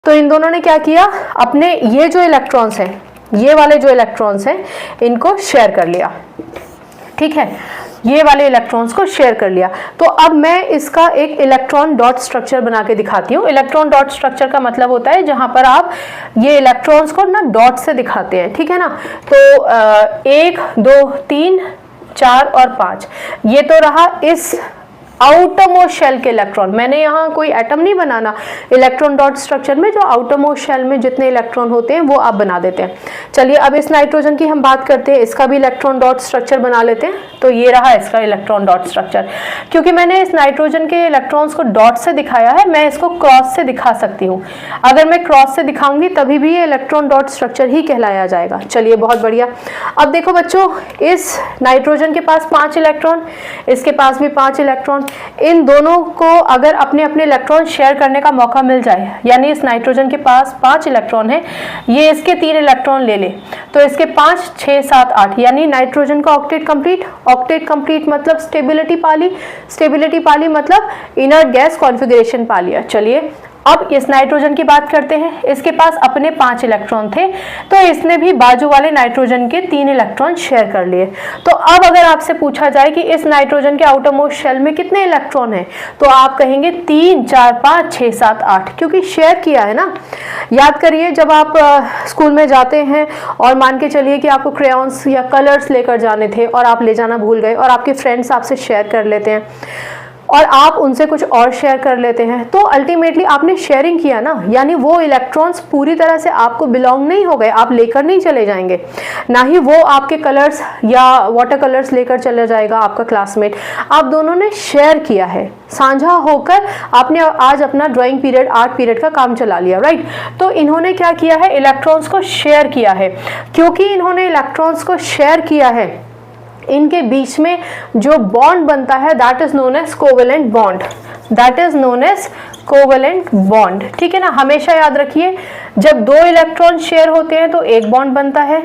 तो इन दोनों ने क्या किया, अपने ये जो इलेक्ट्रॉन्स हैं, ये वाले जो इलेक्ट्रॉन्स हैं, इनको शेयर कर लिया। ठीक है, ये वाले इलेक्ट्रॉन्स को शेयर कर लिया। तो अब मैं इसका एक इलेक्ट्रॉन डॉट स्ट्रक्चर बना के दिखाती हूँ। इलेक्ट्रॉन डॉट स्ट्रक्चर का मतलब होता है जहां पर आप ये इलेक्ट्रॉन्स को ना डॉट से दिखाते हैं। ठीक है ना, तो 1 2 3 4 और 5, ये तो रहा इस आउटरमोस्ट शेल के इलेक्ट्रॉन। मैंने यहाँ कोई एटम नहीं बनाना, इलेक्ट्रॉन डॉट स्ट्रक्चर में जो आउटरमोस्ट शेल में जितने इलेक्ट्रॉन होते हैं वो आप बना देते हैं। चलिए अब इस नाइट्रोजन की हम बात करते हैं, इसका भी इलेक्ट्रॉन डॉट स्ट्रक्चर बना लेते हैं। तो ये रहा इसका इलेक्ट्रॉन डॉट स्ट्रक्चर। क्योंकि मैंने इस नाइट्रोजन के इलेक्ट्रॉन्स को डॉट से दिखाया है, मैं इसको क्रॉस से दिखा सकती हूँ। अगर मैं क्रॉस से दिखाऊंगी तभी भी ये इलेक्ट्रॉन डॉट स्ट्रक्चर ही कहलाया जाएगा। चलिए बहुत बढ़िया। अब देखो बच्चों, इस नाइट्रोजन के पास 5 इलेक्ट्रॉन, इसके पास भी 5 इलेक्ट्रॉन। इन दोनों को अगर अपने अपने इलेक्ट्रॉन शेयर करने का मौका मिल जाए, यानी इस नाइट्रोजन के पास 5 इलेक्ट्रॉन है, ये इसके 3 इलेक्ट्रॉन ले ले, तो इसके 5 6 7 8, यानी नाइट्रोजन का ऑक्टेट कंप्लीट। ऑक्टेट कंप्लीट मतलब स्टेबिलिटी पा ली, स्टेबिलिटी पा ली मतलब इनर्ट गैस कॉन्फ़िगरेशन पा लिया। चलिए अब इस नाइट्रोजन की बात करते हैं। इसके पास अपने 5 इलेक्ट्रॉन थे, तो इसने भी बाजू वाले नाइट्रोजन के 3 इलेक्ट्रॉन शेयर कर लिए। तो अब अगर आपसे पूछा जाए कि इस नाइट्रोजन के आउटरमोस्ट शेल में कितने इलेक्ट्रॉन हैं, तो आप कहेंगे 3 4 5 6 7 8, क्योंकि शेयर किया है ना। याद करिए जब आप स्कूल में जाते हैं और मान के चलिए कि आपको क्रेयॉन्स या कलर्स लेकर जाने थे और आप ले जाना भूल गए और आपके फ्रेंड्स आपसे शेयर कर लेते हैं और आप उनसे कुछ और शेयर कर लेते हैं, तो अल्टीमेटली आपने शेयरिंग किया ना, यानी वो इलेक्ट्रॉन्स पूरी तरह से आपको बिलोंग नहीं हो गए, आप लेकर नहीं चले जाएंगे, ना ही वो आपके कलर्स या वाटर कलर्स लेकर चला जाएगा आपका क्लासमेट। आप दोनों ने शेयर किया है, साझा होकर आपने आज अपना ड्राइंग पीरियड, आर्ट पीरियड का काम चला लिया, राइट। तो इन्होंने क्या किया है, इलेक्ट्रॉन्स को शेयर किया है। क्योंकि इन्होंने इलेक्ट्रॉन्स को शेयर किया है, इनके बीच में जो बॉन्ड बनता है that is known as covalent bond, that is known as covalent bond. ठीक है ना, हमेशा याद रखिए जब 2 इलेक्ट्रॉन शेयर होते हैं तो 1 बॉन्ड बनता है,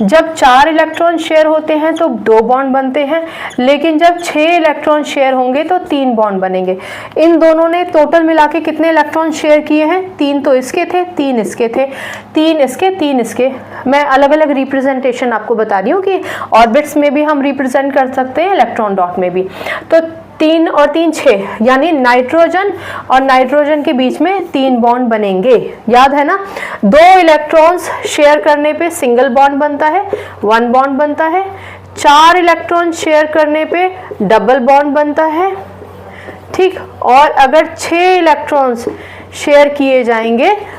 जब 4 इलेक्ट्रॉन शेयर होते हैं तो 2 बॉन्ड बनते हैं, लेकिन जब 6 इलेक्ट्रॉन शेयर होंगे तो 3 बॉन्ड बनेंगे। इन दोनों ने टोटल मिला के कितने इलेक्ट्रॉन शेयर किए हैं, 3 तो इसके थे, 3 इसके थे, 3 इसके, 3 इसके। मैं अलग अलग रिप्रेजेंटेशन आपको बता रही हूँ कि ऑर्बिट्स में भी हम रिप्रेजेंट कर सकते हैं, इलेक्ट्रॉन डॉट में भी। तो 3 और 3 6, यानी नाइट्रोजन और नाइट्रोजन के बीच में 3 बॉन्ड बनेंगे, याद है ना। 2 इलेक्ट्रॉन्स शेयर करने पे सिंगल बॉन्ड बनता है, 1 बॉन्ड बनता है। 4 इलेक्ट्रॉन शेयर करने पे डबल बॉन्ड बनता है, ठीक। और अगर 6 इलेक्ट्रॉन्स शेयर किए जाएंगे